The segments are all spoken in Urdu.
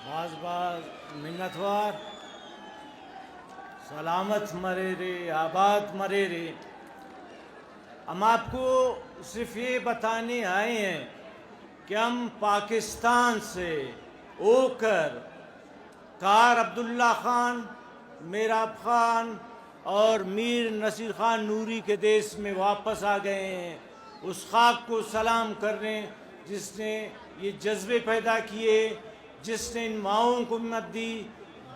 باز باز منتوار سلامت مرے رے آباد مرے رے. ہم آپ کو صرف یہ بتانے آئے ہیں کہ ہم پاکستان سے ہو کر کار عبداللہ خان، میراب خان اور میر نصیر خان نوری کے دیس میں واپس آ گئے ہیں، اس خاک کو سلام کرنے جس نے یہ جذبے پیدا کیے، جس نے ان ماؤں کو ہمت دی،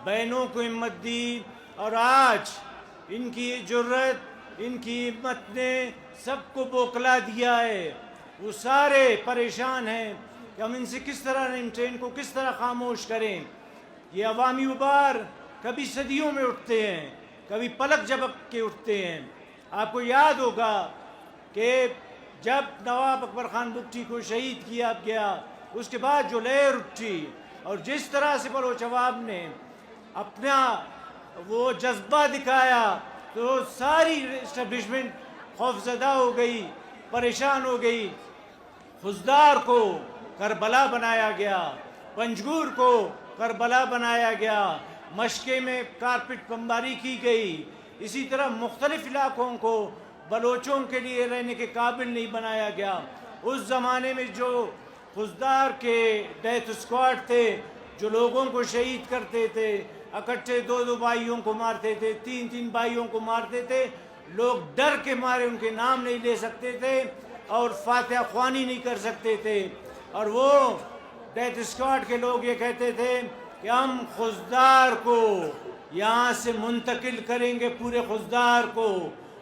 بہنوں کو ہمت دی، اور آج ان کی جرت، ان کی ہمت نے سب کو بوکلا دیا ہے. وہ سارے پریشان ہیں کہ ہم ان سے کس طرح ان ٹرین کو کس طرح خاموش کریں. یہ عوامی غبار کبھی صدیوں میں اٹھتے ہیں، کبھی پلک جھپک کے اٹھتے ہیں. آپ کو یاد ہوگا کہ جب نواب اکبر خان بگٹی کو شہید کیا گیا، اس کے بعد جو لہر اٹھی اور جس طرح سے بلوچ عوام نے اپنا وہ جذبہ دکھایا تو ساری اسٹیبلشمنٹ خوفزدہ ہو گئی، پریشان ہو گئی. خزدار کو کربلا بنایا گیا، پنجگور کو کربلا بنایا گیا، مشکے میں کارپٹ بمباری کی گئی. اسی طرح مختلف علاقوں کو بلوچوں کے لیے رہنے کے قابل نہیں بنایا گیا. اس زمانے میں جو خزدار کے ڈیتھ اسکواڈ تھے، جو لوگوں کو شہید کرتے تھے، اکٹھے دو بھائیوں کو مارتے تھے، تین بھائیوں کو مارتے تھے، لوگ ڈر کے مارے ان کے نام نہیں لے سکتے تھے اور فاتحہ خوانی نہیں کر سکتے تھے. اور وہ ڈیتھ اسکواڈ کے لوگ یہ کہتے تھے کہ ہم خزدار کو یہاں سے منتقل کریں گے، پورے خزدار کو.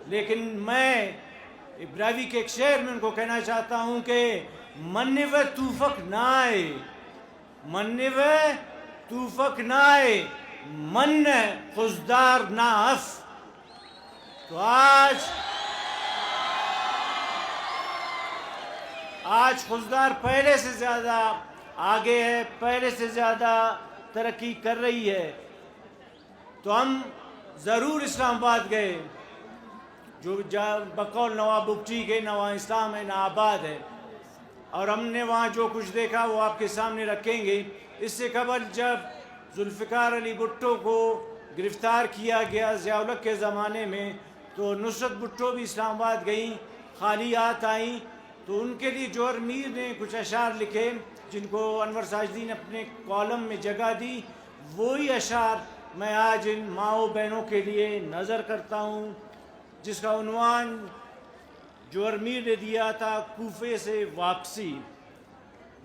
لیکن میں ابراوی کے ایک شعر میں ان کو کہنا چاہتا ہوں کہ منو توفق نائے، منو توفق نائے، من خزدار نا اف. تو آج خزدار پہلے سے زیادہ آگے ہے، پہلے سے زیادہ ترقی کر رہی ہے. تو ہم ضرور اسلام آباد گئے، جو بقول نواب بگٹی کے نہ وہاں اسلام ہے نہ آباد ہے، اور ہم نے وہاں جو کچھ دیکھا وہ آپ کے سامنے رکھیں گے. اس سے قبل جب ذوالفقار علی بھٹو کو گرفتار کیا گیا ضیاء الحق کے زمانے میں، تو نصرت بھٹو بھی اسلام آباد گئیں، خالی ہاتھ آئیں. تو ان کے لیے جوہر میر نے کچھ اشعار لکھے جن کو انور ساجدی نے اپنے کالم میں جگہ دی. وہی اشعار میں آج ان ماؤں بہنوں کے لیے نظر کرتا ہوں، جس کا عنوان جوہر میر نے دیا تھا کوفے سے واپسی.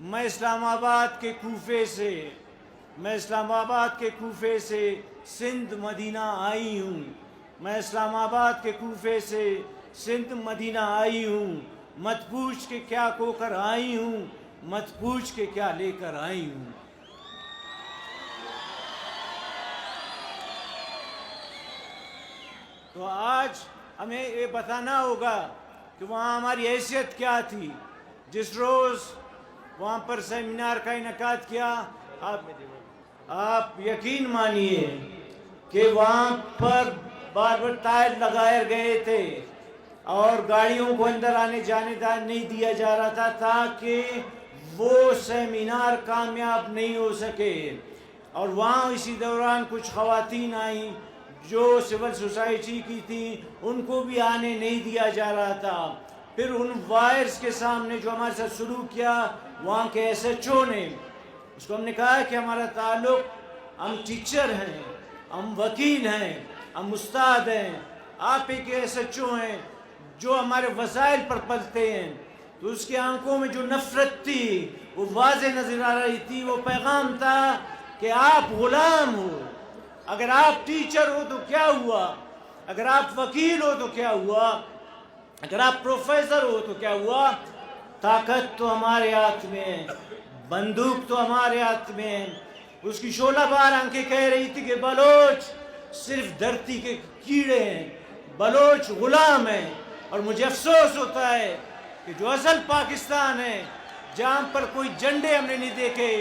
میں اسلام آباد کے کوفے سے، میں اسلام آباد کے کوفے سے سندھ مدینہ آئی ہوں، میں اسلام آباد کے کوفے سے سندھ مدینہ آئی ہوں. مت پوچھ کے کیا کو کر آئی ہوں، مت پوچھ کے کیا لے کر آئی ہوں. تو آج ہمیں یہ بتانا ہوگا کہ وہاں ہماری حیثیت کیا تھی. جس روز وہاں پر سیمینار کا انعقاد کیا، آپ یقین مانیے کہ وہاں پر بار بار ٹائر لگائے گئے تھے اور گاڑیوں کو اندر آنے جانے نہیں دیا جا رہا تھا تاکہ وہ سیمینار کامیاب نہیں ہو سکے. اور وہاں اسی دوران کچھ خواتین آئیں جو سول سوسائٹی کی تھیں، ان کو بھی آنے نہیں دیا جا رہا تھا. پھر ان وائرز کے سامنے جو ہمارے ساتھ سلوک کیا وہاں کے ایس ایچ او نے، اس کو ہم نے کہا کہ ہمارا تعلق، ہم ٹیچر ہیں، ہم وکیل ہیں، ہم استاد ہیں، آپ ایک ایس ایچ او ہیں جو ہمارے وسائل پر پلتے ہیں. تو اس کے آنکھوں میں جو نفرت تھی وہ واضح نظر آ رہی تھی. وہ پیغام تھا کہ آپ غلام ہو. اگر آپ ٹیچر ہو تو کیا ہوا، اگر آپ وکیل ہو تو کیا ہوا، اگر آپ پروفیسر ہو تو کیا ہوا. طاقت تو ہمارے ہاتھ میں ہے، بندوق تو ہمارے ہاتھ میں ہے. اس کی شعلہ بار آنکھیں کہہ رہی تھی کہ بلوچ صرف دھرتی کے کیڑے ہیں، بلوچ غلام ہیں. اور مجھے افسوس ہوتا ہے کہ جو اصل پاکستان ہے، جہاں پر کوئی جھنڈے ہم نے نہیں دیکھے،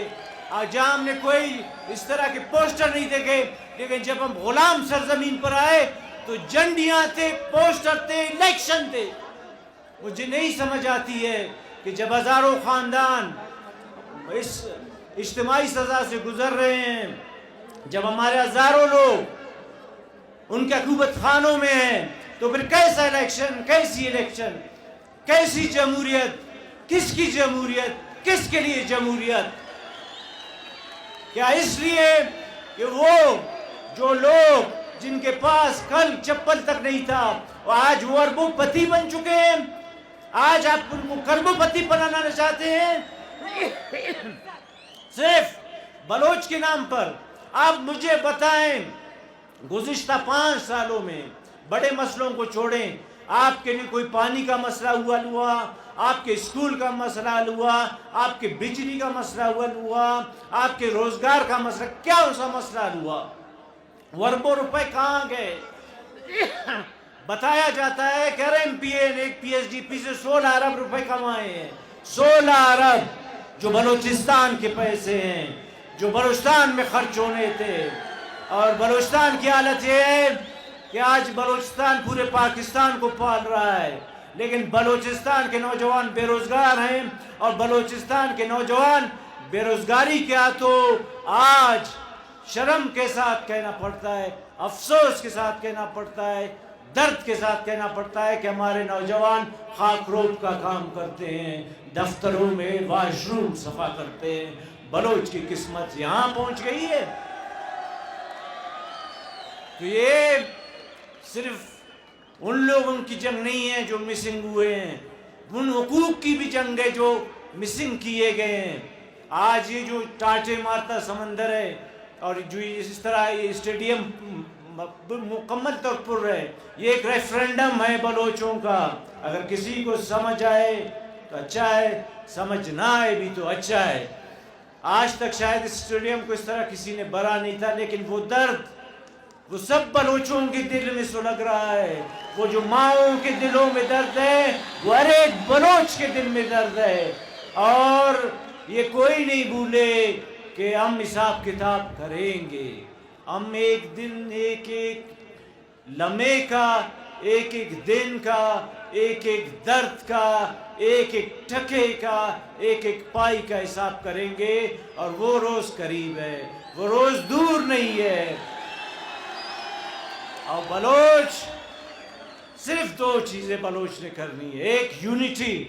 جہاں ہم نے کوئی اس طرح کے پوسٹر نہیں دیکھے، لیکن جب ہم غلام سرزمین پر آئے تو جھنڈیاں تھے، پوسٹر تھے، الیکشن تھے. مجھے نہیں سمجھ آتی ہے کہ جب ہزاروں خاندان اس اجتماعی سزا سے گزر رہے ہیں، جب ہمارے ہزاروں لوگ ان کے عقوبت خانوں میں ہیں، تو پھر کیسا الیکشن، کیسی الیکشن، کیسی جمہوریت، کس کی جمہوریت، کس کے لیے جمہوریت؟ کیا اس لیے کہ وہ جو لوگ جن کے پاس کل چپل تک نہیں تھا وہ آج وہ اربوں پتی بن چکے ہیں، آج آپ ان کو کربوں پتی بنانا چاہتے ہیں صرف بلوچ کے نام پر؟ آپ مجھے بتائیں گزشتہ 5 سالوں میں بڑے مسئلوں کو چھوڑیں، آپ کے لیے کوئی پانی کا مسئلہ حل ہوا، آپ کے اسکول کا مسئلہ حل ہوا، آپ کے بجلی کا مسئلہ حل ہوا، آپ کے روزگار کا مسئلہ، کیا اس کا مسئلہ حل ہوا؟ اربوں روپے کہاں گئے؟ بتایا جاتا ہے کہ ایم پی اے نے ایک پی ایس ڈی پی سے 16 ارب روپے کمائے ہیں، 16 ارب جو بلوچستان کے پیسے ہیں، جو بلوچستان میں خرچ ہونے تھے۔ اور بلوچستان کی حالت یہ ہے کہ آج بلوچستان پورے پاکستان کو پال رہا ہے، لیکن بلوچستان کے نوجوان بے روزگار ہیں، اور بلوچستان کے نوجوان بے روزگاری کے ہاتھوں آج شرم کے ساتھ کہنا پڑتا ہے، افسوس کے ساتھ کہنا پڑتا ہے، درد کے ساتھ کہنا پڑتا ہے کہ ہمارے نوجوان خاک روب کا کام کرتے ہیں، دفتروں میں واش روم صفا کرتے ہیں۔ بلوچ کی قسمت یہاں پہنچ گئی ہے۔ تو یہ صرف ان لوگوں کی جنگ نہیں ہے جو مسنگ ہوئے ہیں، ان حقوق کی بھی جنگ ہے جو مسنگ کیے گئے ہیں۔ آج یہ جو ٹاٹے مارتا سمندر ہے، اور جو اس طرح یہ اسٹیڈیم مکمل طور پر ہے، یہ ایک ریفرینڈم ہے بلوچوں کا۔ اگر کسی کو سمجھ آئے تو اچھا ہے، سمجھ نہ آئے بھی تو اچھا ہے۔ آج تک شاید اس اسٹیڈیم کو اس طرح کسی نے بھرا نہیں تھا، لیکن وہ درد وہ سب بلوچوں کے دل میں سلگ رہا ہے۔ وہ جو ماؤں کے دلوں میں درد ہے وہ ہر ایک بلوچ کے دل میں درد ہے، اور یہ کوئی نہیں بھولے کہ ہم حساب کتاب کریں گے۔ ہم ایک دن ایک ایک لمحے کا، ایک ایک دن کا، ایک ایک درد کا، ایک ایک ٹکے کا، ایک ایک پائی کا حساب کریں گے، اور وہ روز قریب ہے، وہ روز دور نہیں ہے۔ اور بلوچ صرف 2 چیزیں بلوچ نے کرنی ہے۔ ایک یونٹی،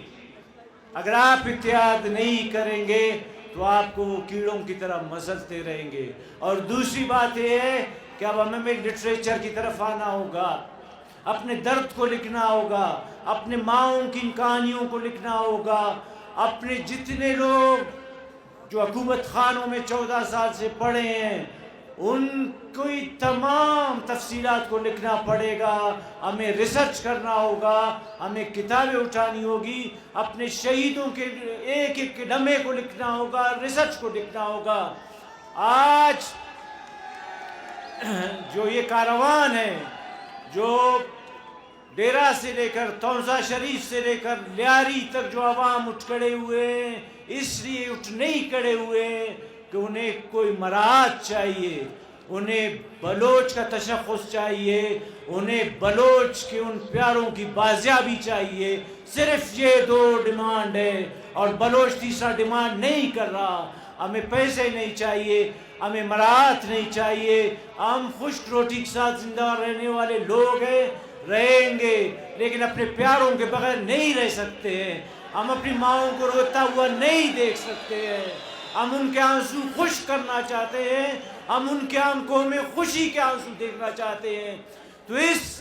اگر آپ اتحاد نہیں کریں گے تو آپ کو وہ کیڑوں کی طرح مسلتے رہیں گے۔ اور دوسری بات یہ ہے کہ اب ہمیں لٹریچر کی طرف آنا ہوگا، اپنے درد کو لکھنا ہوگا، اپنے ماؤں کی کہانیوں کو لکھنا ہوگا، اپنے جتنے لوگ جو عقوبت خانوں میں 14 سال سے پڑے ہیں ان کی تمام تفصیلات کو لکھنا پڑے گا۔ ہمیں ریسرچ کرنا ہوگا، ہمیں کتابیں اٹھانی ہوگی، اپنے شہیدوں کے ایک ایک لمحے کو لکھنا ہوگا، ریسرچ کو لکھنا ہوگا۔ آج جو یہ کاروان ہے، جو ڈیرہ سے لے کر تونسا شریف سے لے کر لیاری تک جو عوام اٹھ کھڑے ہوئے ہیں، اس لیے اٹھ نہیں کھڑے ہوئے ہیں کہ انہیں کوئی مراعات چاہیے، انہیں بلوچ کا تشخص چاہیے، انہیں بلوچ کے ان پیاروں کی بازیابی چاہیے۔ صرف یہ 2 ڈیمانڈ ہے، اور بلوچ تیسرا ڈیمانڈ نہیں کر رہا۔ ہمیں پیسے نہیں چاہیے، ہمیں مراعات نہیں چاہیے، ہم خشک روٹی کے ساتھ زندہ رہنے والے لوگ ہیں، رہیں گے، لیکن اپنے پیاروں کے بغیر نہیں رہ سکتے ہیں۔ ہم اپنی ماؤں کو روتا ہوا نہیں دیکھ سکتے ہیں، ہم ان کے آنسو خشک کرنا چاہتے ہیں، ہم ان کے آنکھوں میں خوشی کے آنسو دیکھنا چاہتے ہیں۔ تو اس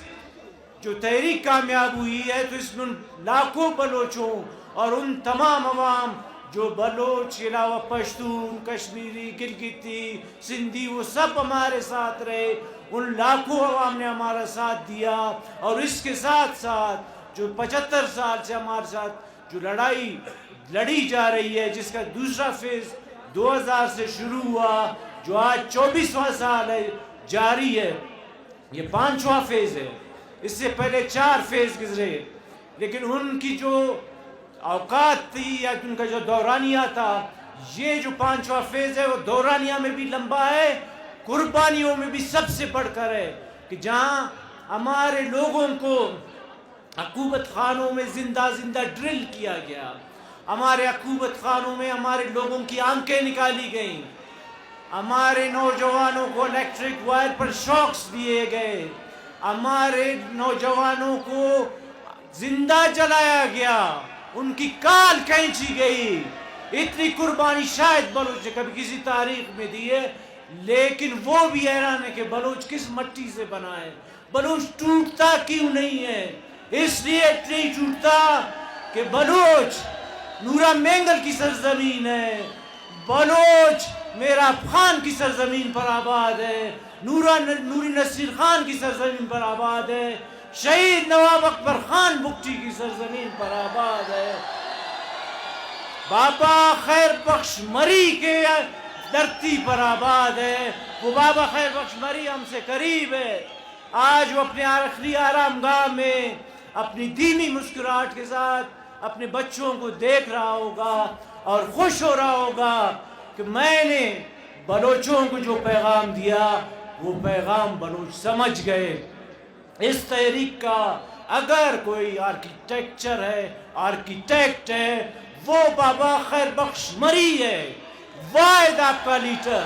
جو تحریک کامیاب ہوئی ہے، تو اس میں ان لاکھوں بلوچوں اور ان تمام عوام جو بلوچ کے علاوہ پشتون، کشمیری، گلگتی، سندھی، وہ سب ہمارے ساتھ رہے، ان لاکھوں عوام نے ہمارا ساتھ دیا۔ اور اس کے ساتھ ساتھ جو 75 سال سے ہمارے ساتھ جو لڑائی لڑی جا رہی ہے، جس کا دوسرا فیز 2000 سے شروع ہوا، جو آج 24واں سال ہے، جاری ہے، یہ 5واں فیز ہے۔ اس سے پہلے 4 فیز گزرے، لیکن ان کی جو اوقات تھی یا ان کا جو دورانیہ تھا، یہ جو 5واں فیز ہے وہ دورانیہ میں بھی لمبا ہے، قربانیوں میں بھی سب سے بڑھ کر ہے، کہ جہاں ہمارے لوگوں کو عقوبت خانوں میں زندہ زندہ ڈرل کیا گیا، ہمارے عقوبت خانوں میں ہمارے لوگوں کی آنکھیں نکالی گئیں، ہمارے نوجوانوں کو الیکٹرک وائر پر شاکس دیے گئے، ہمارے نوجوانوں کو زندہ جلایا گیا، ان کی کال کھینچی گئی۔ اتنی قربانی شاید بلوچ نے کبھی کسی تاریخ میں دی ہے، لیکن وہ بھی حیران ہے کہ بلوچ کس مٹی سے بنا ہے، بلوچ ٹوٹتا کیوں نہیں ہے؟ اس لیے نہیں ٹوٹتا کہ بلوچ نورا مینگل کی سرزمین ہے، بلوچ میرا خان کی سرزمین پر آباد ہے، نوری نصیر خان کی سرزمین پر آباد ہے، شہید نواب اکبر خان بگٹی کی سرزمین پر آباد ہے، بابا خیر بخش مری کے دھرتی پر آباد ہے۔ وہ بابا خیر بخش مری ہم سے قریب ہے، آج وہ اپنے آخری آرام گاہ میں اپنی دھیمی مسکراہٹ کے ساتھ اپنے بچوں کو دیکھ رہا ہوگا اور خوش ہو رہا ہوگا کہ میں نے بلوچوں کو جو پیغام دیا وہ پیغام بلوچ سمجھ گئے۔ اس تحریک کا اگر کوئی آرکیٹیکچر ہے، آرکیٹیکٹ ہے، وہ بابا خیر بخش مری ہے، واحد آپ کا لیڈر،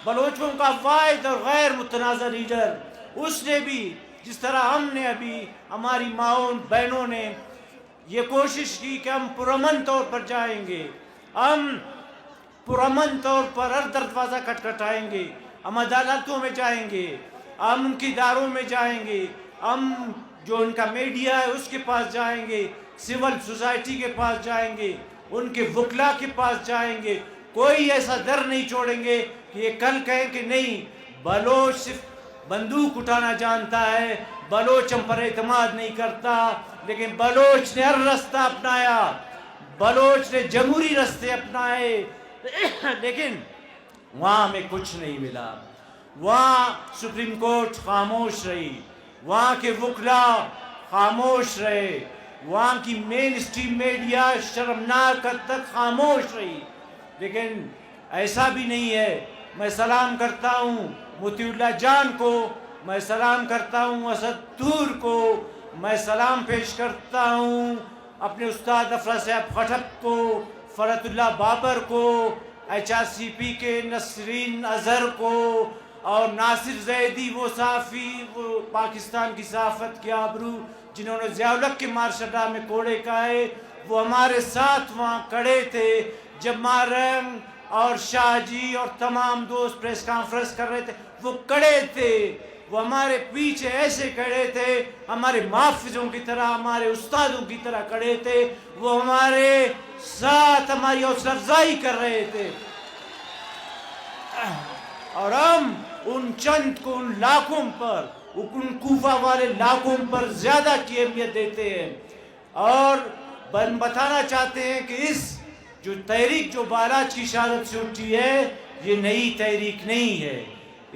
بلوچوں کا واحد اور غیر متنازع لیڈر۔ اس نے بھی جس طرح ہم نے ابھی ہماری ماؤں بہنوں نے یہ کوشش کی کہ ہم پرامن طور پر جائیں گے، ہم پرامن طور پر ہر دروازہ کھٹکھٹائیں گے، ہم عدالتوں میں جائیں گے، ہم ان کی اداروں میں جائیں گے، ہم جو ان کا میڈیا ہے اس کے پاس جائیں گے، سول سوسائٹی کے پاس جائیں گے، ان کے وکلا کے پاس جائیں گے، کوئی ایسا در نہیں چھوڑیں گے کہ یہ کل کہیں کہ نہیں بلوچ صرف بندوق اٹھانا جانتا ہے، بلوچ ہم پر اعتماد نہیں کرتا، لیکن بلوچ نے ہر رستہ اپنایا، بلوچ نے جمہوری رستے اپنائے، لیکن وہاں ہمیں کچھ نہیں ملا، وہاں سپریم کورٹ خاموش رہی، وہاں کے وکلا خاموش رہے، وہاں کی مین اسٹریم میڈیا شرمناک حد تک خاموش رہی۔ لیکن ایسا بھی نہیں ہے، میں سلام کرتا ہوں مطیع اللہ جان کو، میں سلام کرتا ہوں اسد طور کو، میں سلام پیش کرتا ہوں اپنے استاد افرا صاحب خٹک کو، فرحت اللہ بابر کو، HRCP کے نسرین اظہر کو، اور ناصر زیدی وہ صحافی، وہ پاکستان کی صحافت کے آبرو جنہوں نے ضیاء الحق کے مارشل میں کوڑے کھائے، وہ ہمارے ساتھ وہاں کھڑے تھے جب مارنگ اور شاہ جی اور تمام دوست پریس کانفرنس کر رہے تھے، وہ کھڑے تھے، وہ ہمارے پیچھے ایسے کھڑے تھے، ہمارے محافظوں کی طرح، ہمارے استادوں کی طرح کھڑے تھے، وہ ہمارے ساتھ ہماری حوصلہ افزائی کر رہے تھے، اور ہم ان چند کو، ان لاکھوں پر، ان کوفہ والے لاکھوں پر زیادہ کی اہمیت دیتے ہیں، اور بتانا چاہتے ہیں کہ اس جو تحریک جو بالاچ کی شہادت سے اٹھی ہے یہ نئی تحریک نہیں ہے،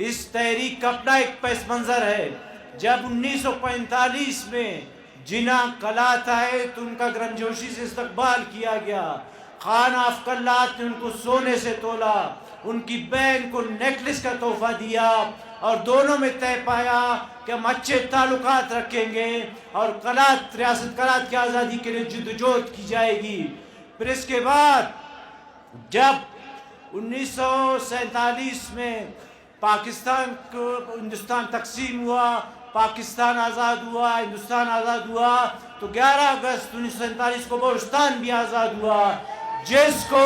اس تحریک کا اپنا ایک پس منظر ہے۔ جب 1945 میں جناح قلات آئے تو ان کا گرمجوشی سے استقبال کیا گیا، خان آف قلات نے ان کو سونے سے تولا، ان کی بہن کو نیکلس کا تحفہ دیا، اور دونوں میں طے پایا کہ ہم اچھے تعلقات رکھیں گے اور قلات، ریاست قلات کی آزادی کے لیے جدوجہد کی جائے گی۔ پھر اس کے بعد جب 1947 میں پاکستان کو، ہندوستان تقسیم ہوا، پاکستان آزاد ہوا، ہندوستان آزاد ہوا، تو 11 اگست 1947 کو بلوچستان بھی آزاد ہوا، جس کو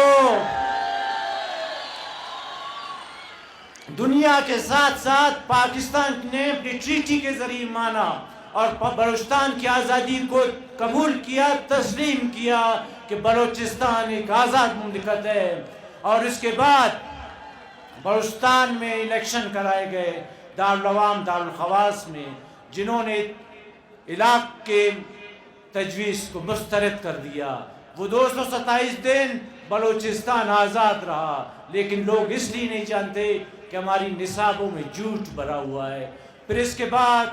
دنیا کے ساتھ ساتھ پاکستان نے اپنی ٹریٹی کے ذریعے مانا اور بلوچستان کی آزادی کو قبول کیا، تسلیم کیا کہ بلوچستان ایک آزاد مملکت ہے۔ اور اس کے بعد بلوچستان میں الیکشن کرائے گئے دارالعوام دارالخواص میں، جنہوں نے علاق کے تجویز کو مسترد کر دیا۔ وہ 227 دن بلوچستان آزاد رہا، لیکن لوگ اس لیے نہیں جانتے کہ ہماری نصابوں میں جھوٹ بھرا ہوا ہے۔ پھر اس کے بعد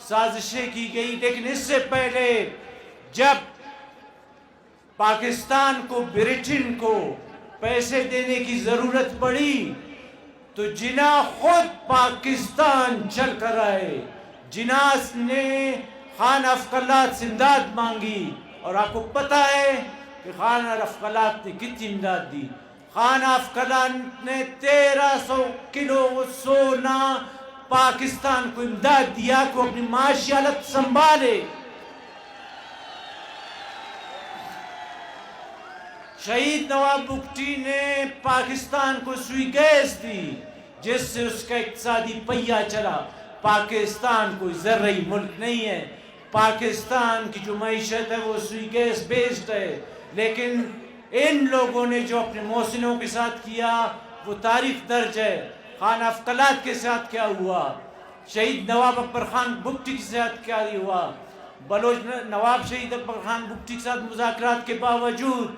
سازشیں کی گئی، لیکن اس سے پہلے جب پاکستان کو، برٹن کو پیسے دینے کی ضرورت پڑی تو جناح خود پاکستان چل کر آئے، جناح نے خان آف قلات سے امداد مانگی، اور آپ کو پتہ ہے کہ خانہ افقلات نے کتنی امداد دی. خانہ افقلات نے 1300 کلو سونا پاکستان کو امداد دیا کہ اپنی معاشی حالت سنبھالے. شہید نواب بگٹی نے پاکستان کو سوئی گیس دی جس سے اس کا اقتصادی پہیہ چلا. پاکستان کوئی زرعی ملک نہیں ہے. پاکستان کی جو معیشت ہے وہ سوئی گیس بیسڈ ہے. لیکن ان لوگوں نے جو اپنے محسنوں کے ساتھ کیا وہ تاریخ درج ہے. خانہ افقلات کے ساتھ کیا ہوا, شہید نواب اکبر خان بگٹی کے ساتھ کیا ہوا. بلوچ نواب شہید اکبر خان بگٹی کے ساتھ مذاکرات کے باوجود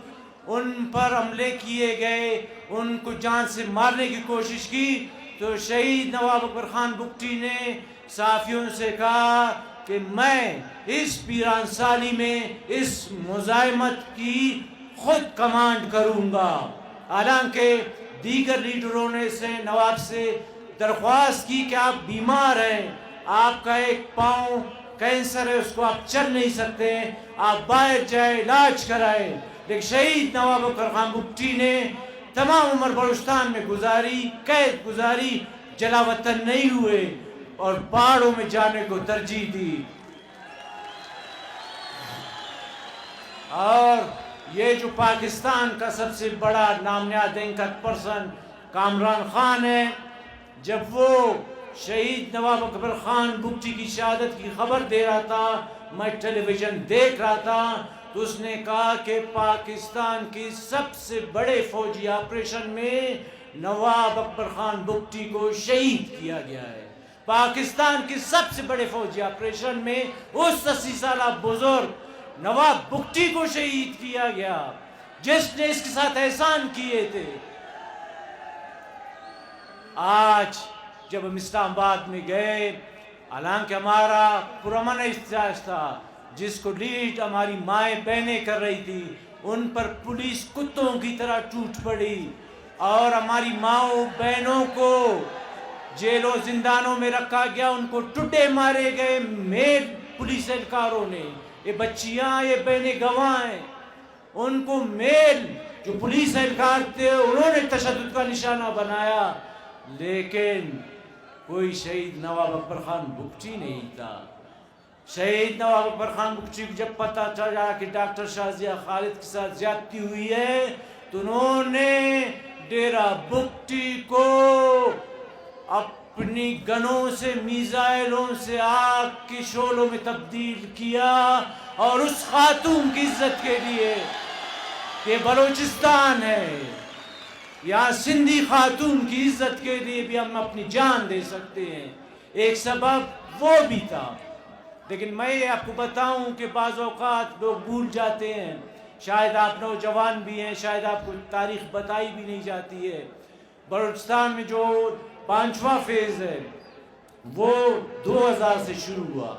ان پر حملے کیے گئے, ان کو جان سے مارنے کی کوشش کی. تو شہید نواب اکبر خان بگٹی نے صحافیوں سے کہا کہ میں اس پیران سالی میں اس مزاحمت کی خود کمانڈ کروں گا. حالانکہ دیگر لیڈروں نے سے نواب سے درخواست کی کہ آپ بیمار ہیں, آپ کا ایک پاؤں کینسر ہے, اس کو آپ چل نہیں سکتے, آپ باہر جائیں علاج کرائیں. لیکن شہید نواب اکبر خان بگٹی نے تمام عمر بلوچستان میں گزاری, قید گزاری, جلا وطن نہیں ہوئے اور پہاڑوں میں جانے کو ترجیح دی. اور یہ جو پاکستان کا سب سے بڑا نامنہاد اینکر پرسن کامران خان ہے, جب وہ شہید نواب اکبر خان بگٹی کی شہادت کی خبر دے رہا تھا, میں ٹیلی ویژن دیکھ رہا تھا, تو اس نے کہا کہ پاکستان کی سب سے بڑے فوجی آپریشن میں نواب اکبر خان بگٹی کو شہید کیا گیا ہے. پاکستان کی سب سے بڑے فوجی آپریشن میں اس 80 سالہ بزرگ نواب بگٹی کو شہید کیا گیا جس نے اس کے ساتھ احسان کیے تھے. آج جب ہم اسلام آباد میں گئے, حالانکہ ہمارا پرامن احتجاج تھا جس کو لیڈ ہماری مائیں بہنیں کر رہی تھی, ان پر پولیس کتوں کی طرح ٹوٹ پڑی اور ہماری ماؤں بہنوں کو جیلوں زندانوں میں رکھا گیا, ان کو ٹڈے مارے گئے میل پولیس اہلکاروں نے. یہ بچیاں, یہ بہنیں گواہ ہیں, ان کو میل جو پولیس اہلکار تھے انہوں نے تشدد کا نشانہ بنایا. لیکن کوئی شہید نواب اکبر خان بگٹی نہیں تھا. شہید نواب اکبر خان بگٹی کو جب پتہ چلا کہ ڈاکٹر شازیہ خالد کے ساتھ زیادتی ہوئی ہے تو انہوں نے ڈیرہ بگٹی کو اپنی گنوں سے, میزائلوں سے آگ کی شعلوں میں تبدیل کیا. اور اس خاتون کی عزت کے لیے کہ بلوچستان ہے, یہاں سندھی خاتون کی عزت کے لیے بھی ہم اپنی جان دے سکتے ہیں, ایک سبب وہ بھی تھا. لیکن میں آپ کو بتاؤں کہ بعض اوقات لوگ بھول جاتے ہیں, شاید آپ نوجوان بھی ہیں, شاید آپ کو تاریخ بتائی بھی نہیں جاتی ہے. بلوچستان میں جو 5واں فیز ہے وہ 2000 سے شروع ہوا,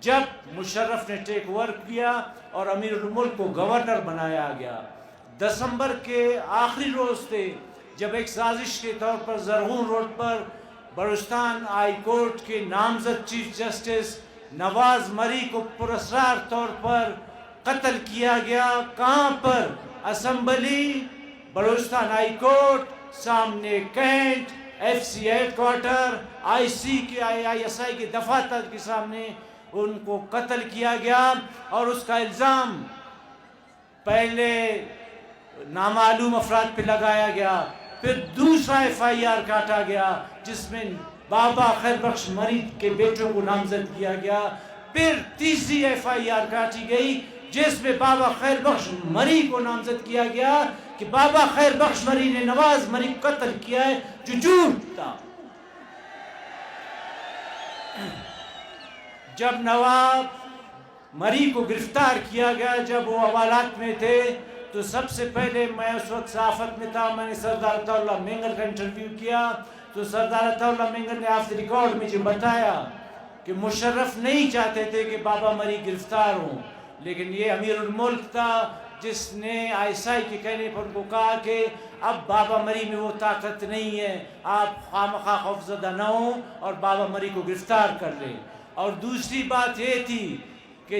جب مشرف نے ٹیک اوور کیا اور امیر الملک کو گورنر بنایا گیا. دسمبر کے آخری روز تھے جب ایک سازش کے طور پر زرغون روڈ پر بلوچستان ہائی کورٹ کے نامزد چیف جسٹس نواز مری کو پراسرار طور پر قتل کیا گیا. کہاں پر؟ اسمبلی, بلوچستان ہائی کورٹ, سامنے cantt, F C headquarter, I S I کے دفاتر کے سامنے ان کو قتل کیا گیا. اور اس کا الزام پہلے نامعلوم افراد پہ لگایا گیا, پھر دوسرا ایف آئی آر کاٹا گیا جس میں بابا خیر بخش مری کے بیٹوں کو نامزد کیا گیا, پھر تیسری ایف آئی آر کاٹی گئی جس میں بابا خیر بخش مری کو نامزد کیا گیا کہ بابا خیر بخش مری نے نواز مری کو قتل کیا ہے, جو جھوٹ تھا. جب نواب مری کو گرفتار کیا گیا, جب وہ حوالات میں تھے, تو سب سے پہلے میں اس وقت صحافت میں تھا, میں نے سردار عطا اللہ مینگل کا انٹرویو کیا. تو سردار عطا اللہ مینگل نے آف دی ریکارڈ میں جو بتایا کہ مشرف نہیں چاہتے تھے کہ بابا مری گرفتار ہوں, لیکن یہ امیر الملک تھا جس نے آئی ایس آئی کے کہنے پر ان کو کہا کہ اب بابا مری میں وہ طاقت نہیں ہے, آپ خامخواہ خوفزدہ نہ ہوں اور بابا مری کو گرفتار کر لیں. اور دوسری بات یہ تھی کہ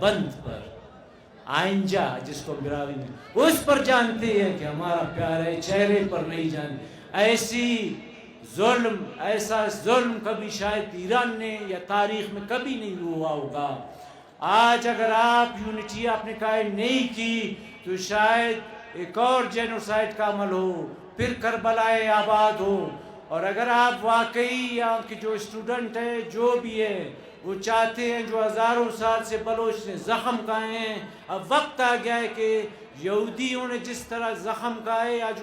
بند پر، آئنجا جس کو براوی میں اس پر جانتے ہیں کہ ہمارا پیار ہے، چہرے پر نہیں جانتے۔ ایسا ظلم کبھی شاید ایران نے یا تاریخ میں کبھی نہیں ہوا ہوگا۔ آج اگر آپ یونٹی آپ نے قائم نہیں کی تو شاید ایک اور جینوسائیڈ کا عمل ہو، پھر کربلا آباد ہو۔ اور اگر آپ واقعی یہاں کے جو اسٹوڈنٹ ہیں جو بھی ہے وہ چاہتے ہیں، جو ہزاروں سال سے بلوچ نے زخم کھائے ہیں، اب وقت آ گیا ہے کہ یہودیوں نے جس طرح زخم کھائے آج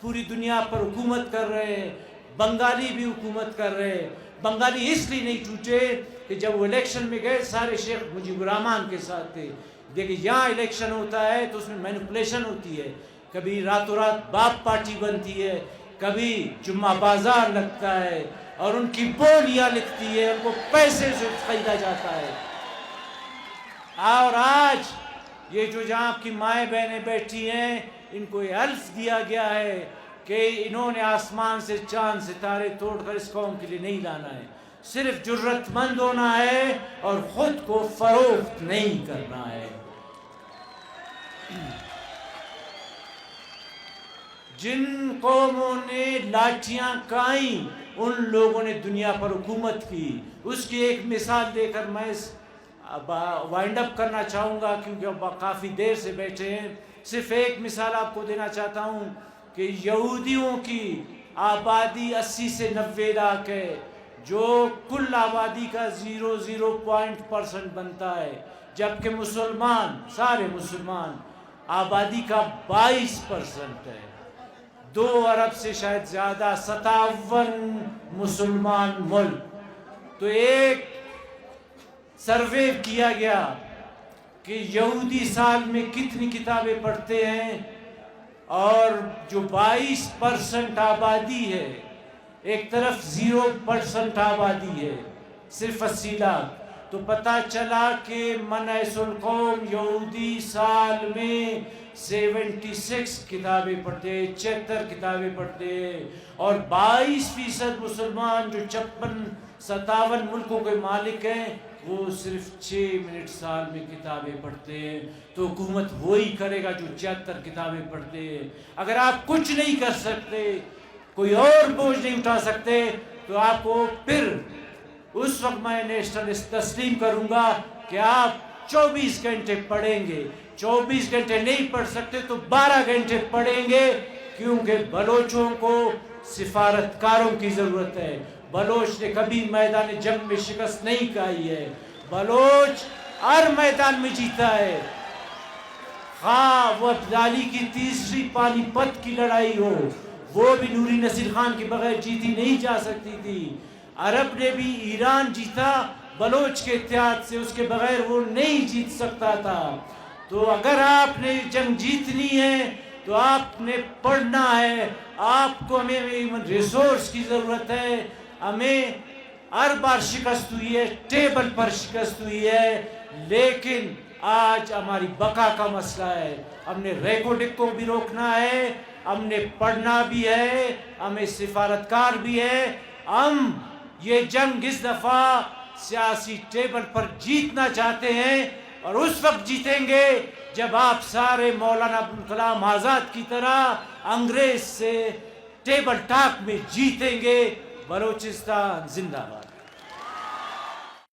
پوری دنیا پر حکومت کر رہے ہیں، بنگالی بھی حکومت کر رہے ہیں۔ بنگالی اس لیے نہیں ٹوٹے کہ جب وہ الیکشن میں گئے سارے شیخ مجیب الرحمان کے ساتھ تھے۔ دیکھیں یہاں الیکشن ہوتا ہے تو اس میں مینپولیشن ہوتی ہے، کبھی راتوں رات باپ پارٹی بنتی ہے، کبھی جمعہ بازار لگتا ہے اور ان کی بولیاں لکھتی ہے، ان کو پیسے سے خریدا جاتا ہے۔ اور آج یہ جو جہاں آپ کی مائیں بہنیں بیٹھی ہیں ان کو یہ حلف دیا گیا ہے کہ انہوں نے آسمان سے چاند ستارے توڑ کر اس قوم کے لیے نہیں لانا ہے، صرف جرت مند ہونا ہے اور خود کو فروخت نہیں کرنا ہے۔ جن قوموں نے لاٹھیاں کھائیں ان لوگوں نے دنیا پر حکومت کی۔ اس کی ایک مثال دے کر میں وائنڈ اپ کرنا چاہوں گا کیونکہ کافی دیر سے بیٹھے ہیں۔ صرف ایک مثال آپ کو دینا چاہتا ہوں کہ یہودیوں کی آبادی 80 سے 90 لاکھ ہے، جو کل آبادی کا 0.0% بنتا ہے، جبکہ مسلمان سارے مسلمان آبادی کا 22% ہے۔ 2 ارب سے شاید زیادہ، 57 مسلمان ملک۔ تو ایک سروے کیا گیا کہ یہودی سال میں کتنی کتابیں پڑھتے ہیں، اور جو 22% آبادی ہے، ایک طرف 0% آبادی ہے، صرف 80 لاکھ، تو پتہ چلا کہ من حیث القوم یہودی سال میں 76 کتابیں پڑھتے ہیں، 76 کتابیں پڑھتے ہیں، اور 22% مسلمان جو 56-57 ملکوں کے مالک ہیں وہ صرف 6 منٹ سال میں کتابیں پڑھتے ہیں۔ تو حکومت وہی کرے گا جو 76 کتابیں پڑھتے ہیں۔ اگر آپ کچھ نہیں کر سکتے، کوئی اور بوجھ نہیں اٹھا سکتے، تو آپ کو پھر اس وقت میں نیشنلسٹ تسلیم کروں گا کہ آپ 24 گھنٹے پڑھیں گے۔ 24 گھنٹے نہیں پڑھ سکتے تو 12 گھنٹے پڑھیں گے، کیونکہ بلوچوں کو سفارتکاروں کی ضرورت ہے۔ بلوچ نے کبھی میدان جنگ میں شکست نہیں کھائی ہے، بلوچ ہر میدان میں جیتا ہے، خواہ وہ ابدالی کی تیسری پانی پت کی لڑائی ہو، وہ بھی نوری نصیر خان کے بغیر جیتی نہیں جا سکتی تھی۔ عرب نے بھی ایران جیتا بلوچ کے اتحاد سے، اس کے بغیر وہ نہیں جیت سکتا تھا۔ تو اگر آپ نے جنگ جیتنی ہے تو آپ نے پڑھنا ہے، آپ کو ہمیں ریسورس کی ضرورت ہے۔ ہمیں ہر بار شکست ہوئی ہے، ٹیبل پر شکست ہوئی ہے، لیکن آج ہماری بقا کا مسئلہ ہے۔ ہم نے ریکارڈنگ کو بھی روکنا ہے، ہم نے پڑھنا بھی ہے، ہمیں سفارتکار بھی ہے۔ ہم یہ جنگ اس دفعہ سیاسی ٹیبل پر جیتنا چاہتے ہیں، اور اس وقت جیتیں گے جب آپ سارے مولانا ابوالکلام آزاد کی طرح انگریز سے ٹیبل ٹاک میں جیتیں گے۔ بلوچستان زندہ باد۔